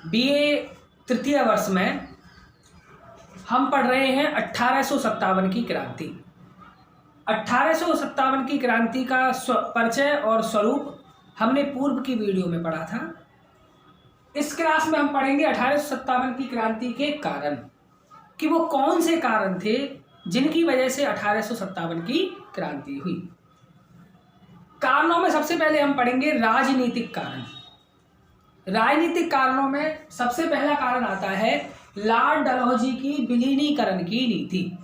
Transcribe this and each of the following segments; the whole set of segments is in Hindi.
बीए तृतीय वर्ष में हम पढ़ रहे हैं 1857 की क्रांति। 1857 की क्रांति का परिचय और स्वरूप हमने पूर्व की वीडियो में पढ़ा था। इस क्लास में हम पढ़ेंगे 1857 की क्रांति के कारण, कि वो कौन से कारण थे जिनकी वजह से 1857 की क्रांति हुई। कारणों में सबसे पहले हम पढ़ेंगे राजनीतिक कारण। राजनीतिक कारणों में सबसे पहला कारण आता है लॉर्ड डलहौजी की विलीनीकरण की नीति।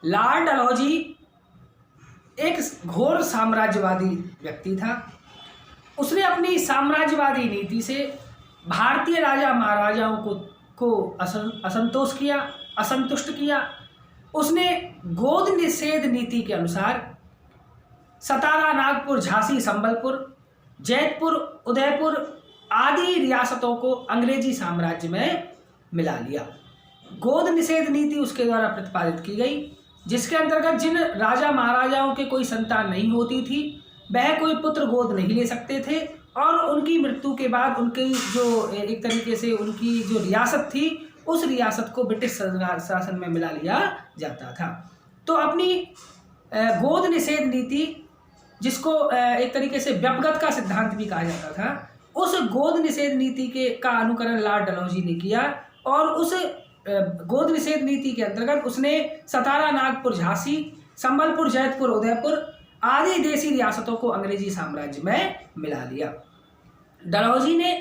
लॉर्ड डलहौजी एक घोर साम्राज्यवादी व्यक्ति था। उसने अपनी साम्राज्यवादी नीति से भारतीय राजा महाराजाओं को असंतुष्ट किया। उसने गोद निषेध नीति के अनुसार सतारा, नागपुर, झांसी, संबलपुर, जैतपुर, उदयपुर आदि रियासतों को अंग्रेजी साम्राज्य में मिला लिया। गोद निषेध नीति उसके द्वारा प्रतिपादित की गई, जिसके अंतर्गत जिन राजा महाराजाओं के कोई संतान नहीं होती थी वह कोई पुत्र गोद नहीं ले सकते थे, और उनकी मृत्यु के बाद उनकी जो एक तरीके से उनकी जो रियासत थी उस रियासत को ब्रिटिश शासन में मिला लिया जाता था। तो अपनी गोद निषेध नीति, जिसको एक तरीके से व्यपगत का सिद्धांत भी कहा जाता था, उस गोद निषेध नीति का अनुकरण लॉर्ड डलहौजी ने किया, और उस गोद निषेध नीति के अंतर्गत उसने सतारा, नागपुर, झांसी, संबलपुर, जैतपुर, उदयपुर आदि देशी रियासतों को अंग्रेजी साम्राज्य में मिला लिया। डलहौजी ने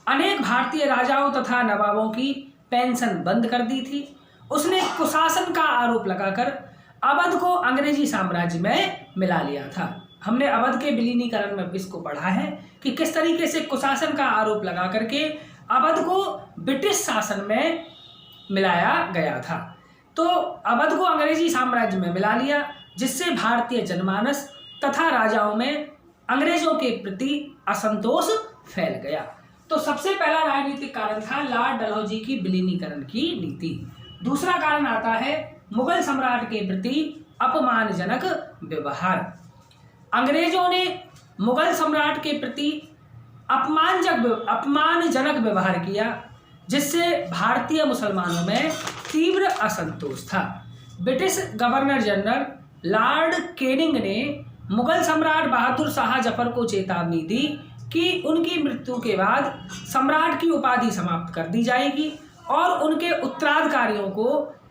अनेक भारतीय राजाओं तथा नवाबों की पेंशन बंद कर दी थी। उसने कुशासन का आरोप लगाकर अवध को अंग्रेजी साम्राज्य में मिला लिया था। हमने अवध के विलीनीकरण में इसको पढ़ा है कि किस तरीके से कुशासन का आरोप लगा करके अवध को ब्रिटिश शासन में मिलाया गया था। तो अवध को अंग्रेजी साम्राज्य में मिला लिया, जिससे भारतीय जनमानस तथा राजाओं में अंग्रेजों के प्रति असंतोष फैल गया। तो सबसे पहला राजनीतिक कारण था लॉर्ड डलहौजी की विलीनीकरण की नीति। दूसरा कारण आता है मुगल सम्राट के प्रति अपमानजनक व्यवहार। अंग्रेजों ने मुगल सम्राट के प्रति अपमानजनक व्यवहार किया, जिससे भारतीय मुसलमानों में तीव्र असंतोष था। British governor general Lord Canning ने मुगल सम्राट बहादुर शाह जफर को चेतावनी दी कि उनकी मृत्यु के बाद सम्राट की उपाधि समाप्त कर दी जाएगी और उनके उत्तराधिकारियों को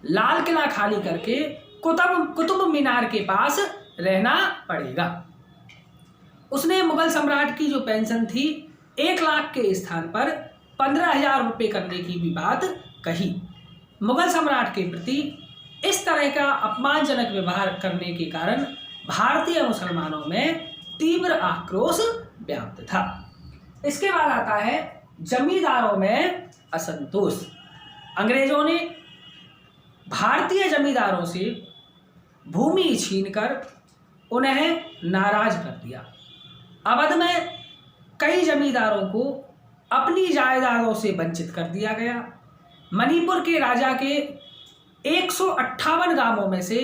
लाल किला खाली करके कुतुब मीनार के पास रहना पड़ेगा। उसने मुगल सम्राट की जो पेंशन थी 1 लाख के स्थान पर 15,000 रुपये करने की भी बात कही। मुगल सम्राट के प्रति इस तरह का अपमानजनक व्यवहार करने के कारण भारतीय मुसलमानों में तीव्र आक्रोश व्याप्त था। इसके बाद आता है जमींदारों में असंतोष। अंग्रेजों ने भारतीय जमींदारों से भूमि छीनकर उन्हें नाराज कर दिया। अवध में कई जमींदारों को अपनी जायदादों से वंचित कर दिया गया। मणिपुर के राजा के 158 गांवों में से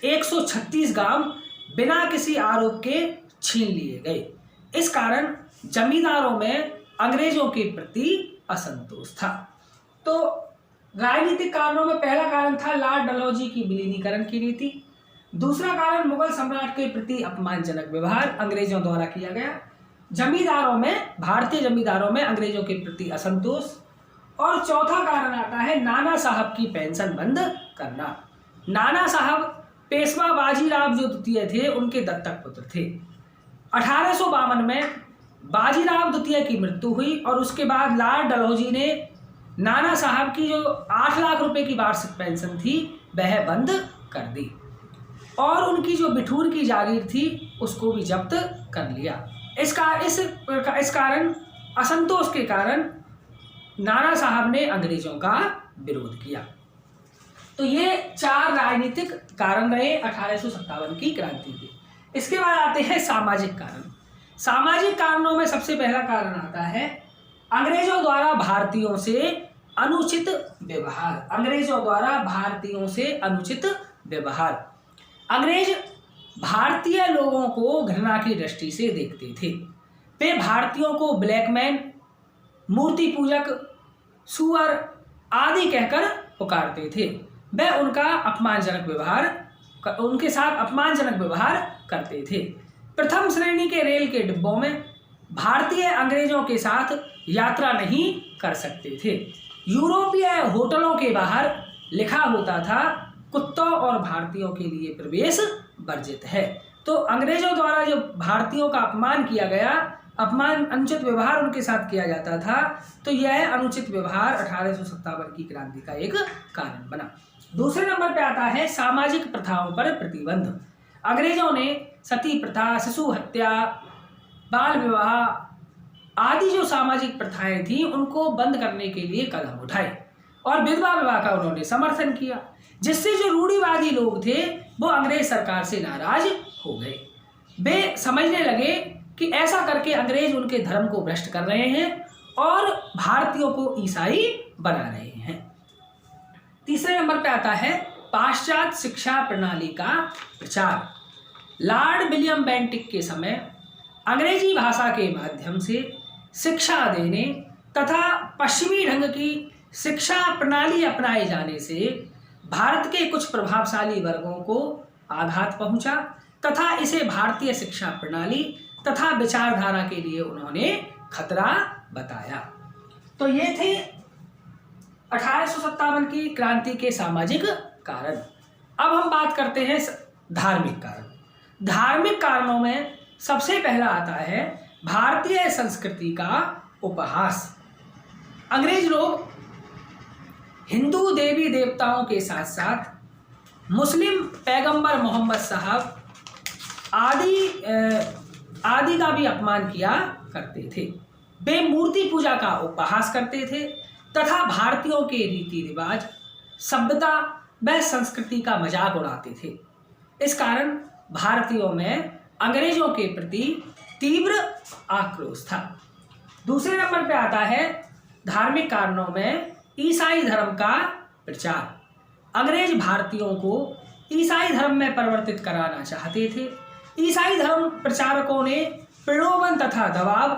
136 गांव बिना किसी आरोप के छीन लिए गए। इस कारण जमींदारों में अंग्रेजों के प्रति असंतोष था। तो राजनीतिक कारणों में पहला कारण था लॉर्ड डलहौजी की विलीनीकरण की नीति। दूसरा कारण मुगल सम्राट के प्रति अपमानजनक व्यवहार अंग्रेजों द्वारा किया गया। जमींदारों में, भारतीय जमींदारों में अंग्रेजों के प्रति असंतोष। और चौथा कारण आता है नाना साहब की पेंशन बंद करना। नाना साहब पेशवा बाजीराव जो द्वितीय थे उनके दत्तक पुत्र थे। 1852 में बाजीराव द्वितीय की मृत्यु हुई और उसके बाद लॉर्ड डलहौजी ने नाना साहब की जो 8 लाख रुपए की वार्षिक पेंशन थी वह बंद कर दी, और उनकी जो बिठूर की जागीर थी उसको भी जब्त कर लिया। इस कारण असंतोष के कारण नाना साहब ने अंग्रेजों का विरोध किया। तो ये 4 राजनीतिक कारण रहे 1857 की क्रांति के। इसके बाद आते हैं सामाजिक कारण। सामाजिक कारणों में सबसे पहला कारण आता है अंग्रेजों द्वारा भारतीयों से अनुचित व्यवहार। अंग्रेजों द्वारा भारतीयों से अनुचित व्यवहार। अंग्रेज भारतीय लोगों को घृणा की दृष्टि से देखते थे। वे भारतीयों को ब्लैकमैन, मूर्ति पूजक सुअर आदि कहकर पुकारते थे। वह उनके साथ अपमानजनक व्यवहार करते थे। प्रथम श्रेणी के रेल के डिब्बों में भारतीय अंग्रेजों के साथ यात्रा नहीं कर सकते थे। यूरोपीय होटलों के बाहर लिखा होता था, कुत्तों और भारतीयों के लिए प्रवेश वर्जित है। तो अंग्रेजों द्वारा जब भारतीयों का अपमान किया गया, अनुचित व्यवहार उनके साथ किया जाता था, तो यह अनुचित व्यवहार 1857 की क्रांति का एक कारण बना। दूसरे नंबर पे आता है सामाजिक प्रथाओं पर प्रतिबंध। अंग्रेजों ने सती प्रथा, शिशु हत्या, बाल विवाह आदि जो सामाजिक प्रथाएं थी उनको बंद करने के लिए कदम उठाए और विधवा विवाह का उन्होंने समर्थन किया, जिससे जो रूढ़िवादी लोग थे वो अंग्रेज सरकार से नाराज हो गए। वे समझने लगे कि ऐसा करके अंग्रेज उनके धर्म को भ्रष्ट कर रहे हैं और भारतीयों को ईसाई बना रहे हैं। तीसरे नंबर पे आता है पाश्चात्य शिक्षा प्रणाली का प्रचार। लॉर्ड विलियम बेंटिक के समय अंग्रेजी भाषा के माध्यम से शिक्षा देने तथा पश्चिमी ढंग की शिक्षा प्रणाली अपनाए जाने से भारत के कुछ प्रभावशाली वर्गों को आघात पहुंचा तथा इसे भारतीय शिक्षा प्रणाली तथा विचारधारा के लिए उन्होंने खतरा बताया। तो ये थे 1857 की क्रांति के सामाजिक कारण। अब हम बात करते हैं धार्मिक कारण। धार्मिक कारणों में सबसे पहला आता है भारतीय संस्कृति का उपहास। अंग्रेज लोग हिंदू देवी देवताओं के साथ साथ मुस्लिम पैगंबर मोहम्मद साहब आदि का भी अपमान किया करते थे। वे मूर्ति पूजा का उपहास करते थे तथा भारतीयों के रीति रिवाज, सभ्यता व संस्कृति का मजाक उड़ाते थे। इस कारण भारतीयों में अंग्रेजों के प्रति तीव्र आक्रोश था। दूसरे नंबर पर आता है धार्मिक कारणों में ईसाई धर्म का प्रचार। अंग्रेज भारतीयों को ईसाई धर्म में परिवर्तित कराना चाहते थे। ईसाई धर्म प्रचारकों ने प्रलोभन तथा दबाव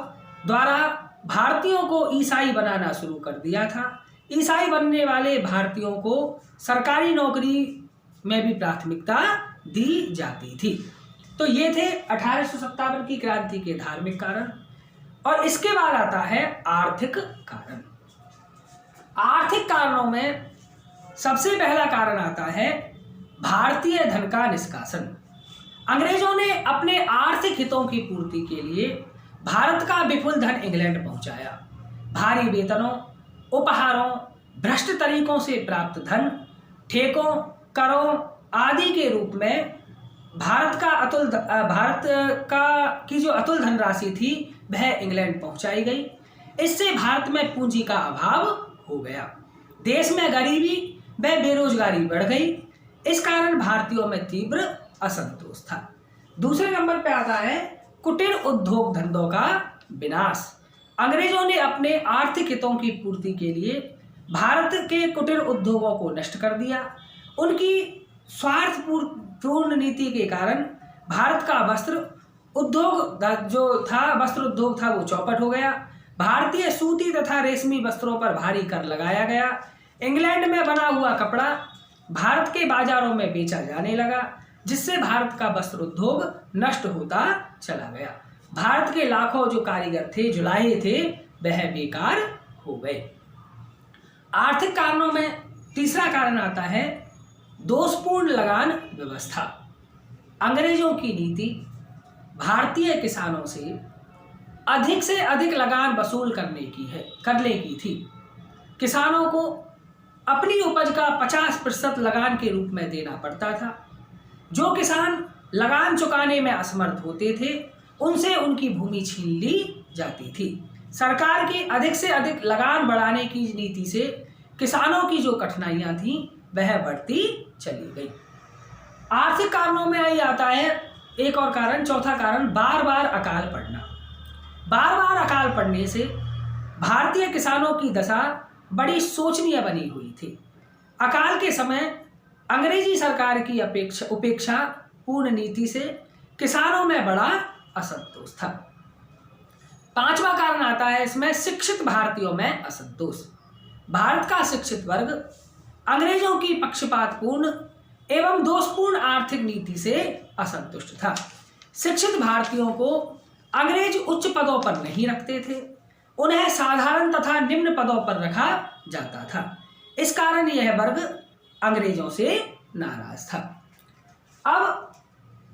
द्वारा भारतीयों को ईसाई बनाना शुरू कर दिया था। ईसाई बनने वाले भारतीयों को सरकारी नौकरी में भी प्राथमिकता दी जाती थी। तो ये थे 1857 की क्रांति के धार्मिक कारण। और इसके बाद आता है आर्थिक कारण। आर्थिक कारणों में सबसे पहला कारण आता है भारतीय धन का निष्कासन। अंग्रेजों ने अपने आर्थिक हितों की पूर्ति के लिए भारत का विपुल धन इंग्लैंड पहुंचाया। भारी वेतनों, उपहारों, भ्रष्ट तरीकों से प्राप्त धन, ठेकों, करों आदि के रूप में भारत की जो अतुल धनराशि थी वह इंग्लैंड पहुंचाई गई। इससे भारत में पूंजी का अभाव हो गया। देश में गरीबी व बेरोजगारी बढ़ गई। इस कारण भारतीयों में तीव्र असंतोष था। दूसरे नंबर पर आता है कुटीर उद्योग धंधों का विनाश। अंग्रेजों ने अपने आर्थिक हितों की पूर्ति के लिए भारत के कुटीर उद्योगों को नष्ट कर दिया। उनकी स्वार्थपूर्ण नीति के कारण भारत का वस्त्र उद्योग था वो चौपट हो गया। भारतीय सूती तथा रेशमी वस्त्रों पर भारी कर लगाया गया। इंग्लैंड में बना हुआ कपड़ा भारत के बाजारों में बेचा जाने लगा, जिससे भारत का वस्त्र उद्योग नष्ट होता चला गया। भारत के लाखों जो कारीगर थे, जुलाहे थे, वह बेकार हो गए। आर्थिक कारणों में तीसरा कारण आता है दोषपूर्ण लगान व्यवस्था। अंग्रेजों की नीति भारतीय किसानों से अधिक लगान वसूल करने की थी। किसानों को अपनी उपज का 50% लगान के रूप में देना पड़ता था। जो किसान लगान चुकाने में असमर्थ होते थे उनसे उनकी भूमि छीन ली जाती थी। सरकार की अधिक से अधिक लगान बढ़ाने की नीति से किसानों की जो कठिनाइयां थीं वह बढ़ती चली गई। आर्थिक कारणों में ही आता है एक और कारण, चौथा कारण बार बार अकाल पड़ना। बार बार अकाल पड़ने से भारतीय किसानों की दशा बड़ी शोचनीय बनी हुई थी। अकाल के समय अंग्रेजी सरकार की उपेक्षा पूर्ण नीति से किसानों में बड़ा असंतोष था। पांचवा कारण आता है इसमें शिक्षित भारतीयों में असंतोष। भारत का शिक्षित वर्ग अंग्रेजों की पक्षपातपूर्ण एवं दोषपूर्ण आर्थिक नीति से असंतुष्ट था। शिक्षित भारतीयों को अंग्रेज उच्च पदों पर नहीं रखते थे, उन्हें साधारण तथा निम्न पदों पर रखा जाता था। इस कारण यह वर्ग अंग्रेजों से नाराज था। अब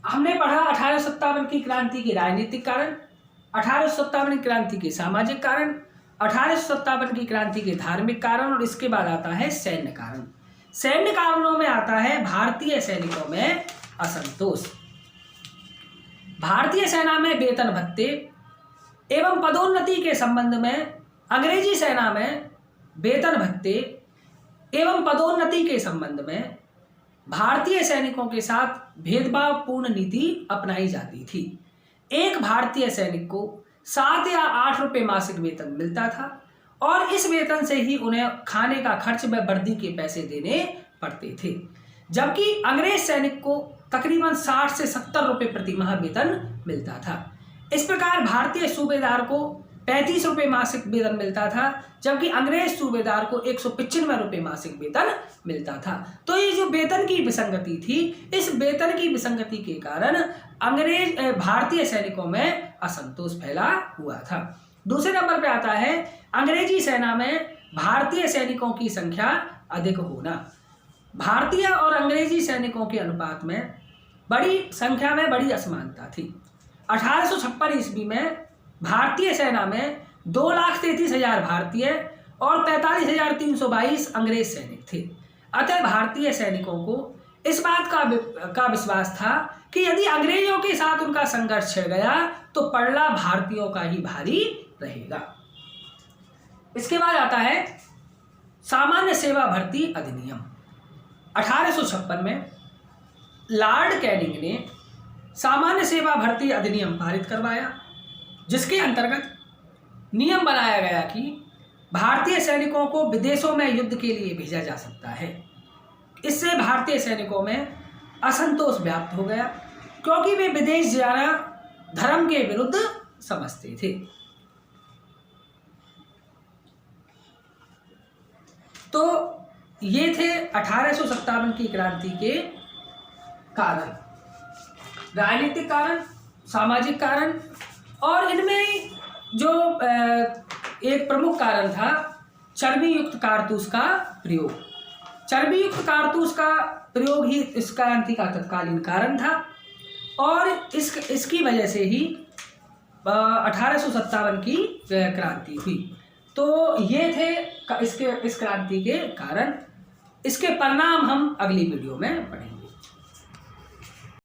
हमने पढ़ा 1857 की क्रांति के राजनीतिक कारण, 1857 की क्रांति के सामाजिक कारण, 1857 की क्रांति के धार्मिक कारण, और इसके बाद आता है सैन्य कारण। सैन्य कारणों में आता है भारतीय सैनिकों में असंतोष। भारतीय सेना में वेतन भत्ते एवं पदोन्नति के संबंध में अंग्रेजी सेना में वेतन भत्ते एवं पदोन्नति के संबंध में भारतीय सैनिकों के साथ भेदभावपूर्ण नीति अपनाई जाती थी। एक भारतीय सैनिक को 7 या 8 रुपये मासिक वेतन मिलता था और इस वेतन से ही उन्हें खाने का खर्च व वर्दी के पैसे देने पड़ते थे, जबकि अंग्रेज सैनिक को तकरीबन 60 से 70 रुपये प्रति माह वेतन मिलता था। इस प्रकार भारतीय सूबेदार को 35 रुपये मासिक वेतन मिलता था, जबकि अंग्रेज सूबेदार को 195 रुपये मासिक वेतन मिलता था। तो ये जो वेतन की विसंगति थी, इस वेतन की विसंगति के कारण भारतीय सैनिकों में असंतोष फैला हुआ था। दूसरे नंबर पे आता है अंग्रेजी सेना में भारतीय सैनिकों की संख्या अधिक होना। भारतीय और अंग्रेजी सैनिकों के अनुपात में बड़ी संख्या में बड़ी असमानता थी। 1856 ईस्वी में भारतीय सेना में 2,33,000 भारतीय और 45,322 अंग्रेज सैनिक थे। अतः भारतीय सैनिकों को इस बात का विश्वास था कि यदि अंग्रेजों के साथ उनका संघर्ष छिड़ गया तो पड़ला भारतीयों का ही भारी रहेगा। इसके बाद आता है सामान्य सेवा भर्ती अधिनियम। 1856 में लॉर्ड कैनिंग ने सामान्य सेवा भर्ती अधिनियम पारित करवाया, जिसके अंतर्गत नियम बनाया गया कि भारतीय सैनिकों को विदेशों में युद्ध के लिए भेजा जा सकता है। इससे भारतीय सैनिकों में असंतोष व्याप्त हो गया, क्योंकि वे विदेश जाना धर्म के विरुद्ध समझते थे। तो ये थे 1857 की क्रांति के कारण, राजनीतिक कारण, सामाजिक कारण, और इनमें जो एक प्रमुख कारण था चर्बी युक्त कारतूस का प्रयोग। चर्बी युक्त कारतूस का प्रयोग ही इस क्रांति का तत्कालीन कारण था, और इसकी वजह से ही 1857 की क्रांति हुई। तो ये थे इस क्रांति के कारण। इसके परिणाम हम अगली वीडियो में पढ़ेंगे।